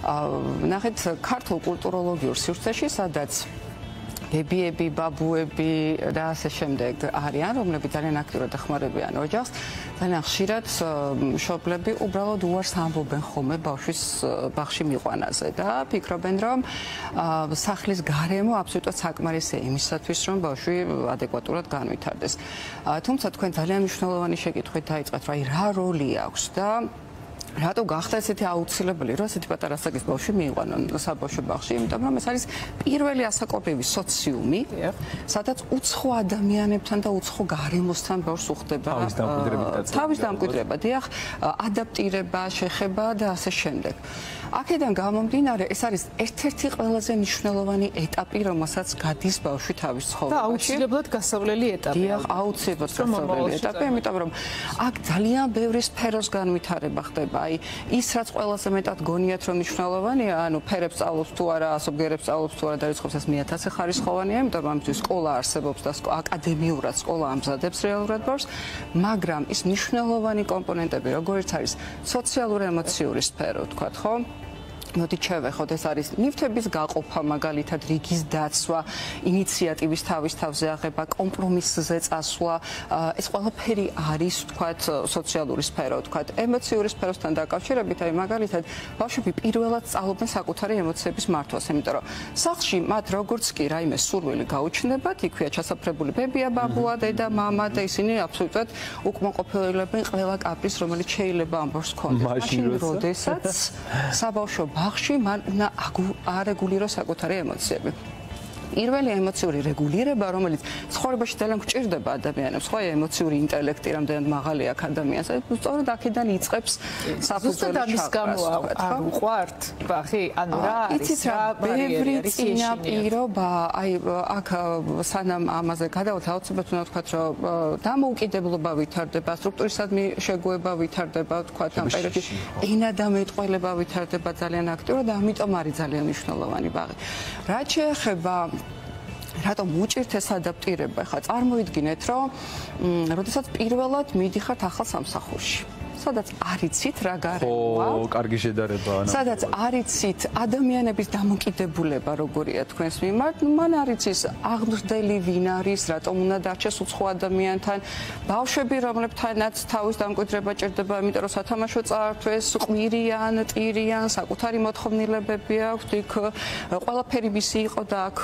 ნახეთ ქართულ კულტუროლოგიურ სივრცეში, სადაც ბებიები, ბაბუები და ასე შემდეგ არიან, რომლებიც ძალიან აქტიურად ეხმარებიან ოჯახს. ძალიან ხშირად მშობლები უბრალოდ უარს ამბობენ ხოლმე ბავშვის ბაღში მიყვანაზე და ფიქრობენ, რომ სახლის გარემო აბსოლუტურად საკმარისია იმისათვის, რომ ბავშვი ადეკვატურად განვითარდეს. თუმცა თქვენ ძალიან მნიშვნელოვანი შეკითხვით დაიწყეთ, რომ რა როლი აქვს და რატო გახდა ესეთი აუცილებელი, რომ ესეთი პატარა ასაკის ბავშვი მიიყვანონ საბავშვო ბაღში, იმიტომ რომ ეს არის პირველი ასაკობრივი სოციუმი, სადაც უცხო ადამიანებთან და უცხო გარემოსთან ბავშვს უხდება თავის დამკვიდრება, დიახ, ადაპტირება, შეხება და ასე შემდეგ. აქედან გამომდინარე, ეს არის ერთ-ერთი ყველაზე მნიშვნელოვანი ეტაპი, რომელსაც გადის ბავშვი თავის ცხოვრებაში. და აუცილებლად გასავლელი ეტაპი. დიახ, აუცილებლად გასავლელი ეტაპი, იმიტომ რომ აქ ძალიან ბევრი სფეროს განვითარება ხდება. ის რაც ყველაზე მეტად გონიათ რომ მნიშვნელოვანია, ანუ ფერებს სწავლობს თუ არა, ასობგერებს სწავლობს თუ არა, დაიწყებს ეს 1000 ხარისხოვანია, იმიტომ რომ ამისთვის სკოლა არსებობს და აკადემიურად სკოლა ამზადებს რეალურად ბავშვს, მაგრამ ის მნიშვნელოვანი კომპონენტები, როგორც არის სოციალურ-ემოციური სფერო, ვთქვათ, ხო? მოდით შევეხოთ, ეს არის ნივთების გაყოფა, მაგალითად რიგის დაცვა, ინიციატივის თავის თავზე აღება, კომპრომისზე წასვლა, ეს ყველაფერი არის, ვთქვათ, სოციალური სფერო, ვთქვათ, ემოციური სფეროსთან დაკავშირებით, აი მაგალითად, ბავშვები პირველად სწავლობენ საკუთარი ემოციების მართვას, იმიტომ რომ სახლში მათ როგორც კი რაიმე სურვილი გაუჩნდებათ, იქვეა ჩასაფრებული ბებია, ბაბუა, დედა, მამა და ისინი აბსოლუტურად უკმაყოფილებენ ყველა კაპრიზს, რომელიც შეიძლება ამ ბავშვს ჰქონდეს. მაშინ როდესაც საბავშვო ბაღში მან უნდა არეგულიროს საკუთარი ემოციები. პირველი ემოციური რეგულირება, რომელიც ცხოვრებაში ძალიან გვჭირდება ადამიანებს, ხო, ემოციური ინტელექტი რამდენად მაღალი აქვს ადამიანს, სწორედ აქედან იწყებს საფუძველი ჩაყრას. არ უყვართ ბაღი? ანუ რა არის? იცით რა, ბევრი წინაპირობა, აი აქ სანამ ამაზე გადავთ, აუცილებლად უნდა ვთქვათ, რომ დამოუკიდებლობა ვითარდება, სტრუქტურისადმი შეგუება ვითარდება, ვთქვათ, ამ პერიოდში ენადამეტყველება ვითარდება ძალიან აქტიურად და ამიტომ არის ძალიან მნიშვნელოვანი ბაღი. რაც შეეხება რატომ უჭირთ ეს ადაპტირება? ხა წარმოიდგინეთ, რომ როდესაც პირველად მიდიხართ ახალ სამსახურში, სადაც არიცით რა გარემოა, კარგი შედარებაა, სადაც არიცით ადამიანების დამოკიდებულება როგორია თქვენს მიმართ, მან არიცის აღმზრდელი ვინ არის, რატომ უნდა დარჩეს უცხო ადამიანთან, ბავშვები, რომლებთანაც თავის დამკვიდრება ჭირდება, იმიტომ რომ სათამაშო წაართვეს, ყვირიან, ტირიან, საკუთარი მოთხოვნილებები აქვთ, იქ ყველაფერი მისი იყო და აქ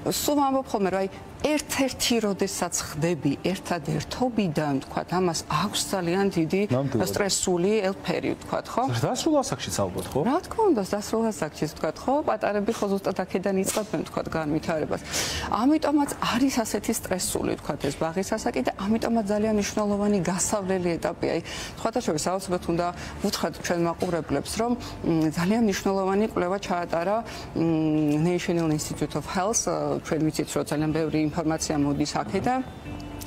სულ ამბობ ხოლმე, რომ აი ერთ-ერთი როდესაც ხდები ერთადერთობიდან, ვთქვათ, ამას აქვს ძალიან დიდი სტრესული ელფერი, ვთქვათ, ხო? დასრულ ასაკშიც ალბათ, ხო? რა თქმა უნდა, დასრულ ასაკშიც, ვთქვათ, ხო? პატარები ხო ზუსტად აქედან იწყებენ, ვთქვათ, განვითარებას. ამიტომაც არის ასეთი სტრესული, ვთქვათ, ეს ბაღის ასაკი და ამიტომაც ძალიან მნიშვნელოვანი გასავლელი ეტაპი. აი, სხვათა შორის აუცილებლად უნდა ვუთხრათ ჩვენ მაყურებლებს, რომ ძალიან მნიშვნელოვანი კვლევა ჩაატარა National Institute of Health, ჩვენ ვიცით, რომ ძალიან ბევრი ინფორმაცია მოდის აქედან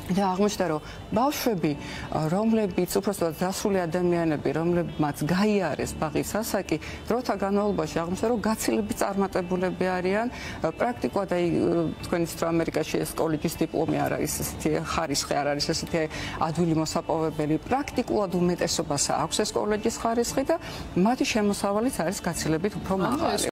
და აღმოჩნდა, რომ ბავშვები, რომლებიც უпростоად დასრული ადამიანები, რომლებმაც გაიარეს ბაღის ასაკი, დროთა განმავლობაში აღმოჩნდა, რომ გაცილებით წარმატებულები არიან. პრაქტიკულად აი თქვენ იცით, რომ ამერიკაში ეს კოლეჯის დიპლომი არ არის ესეთი ხარისხი, არ არის ესეთი ადვილი მოსაპოვებელი. პრაქტიკულად უმეტესობას აქვს ეს კოლეჯის ხარისხი და მათი შემოსავალიც არის გაცილებით უფრო მაღალი.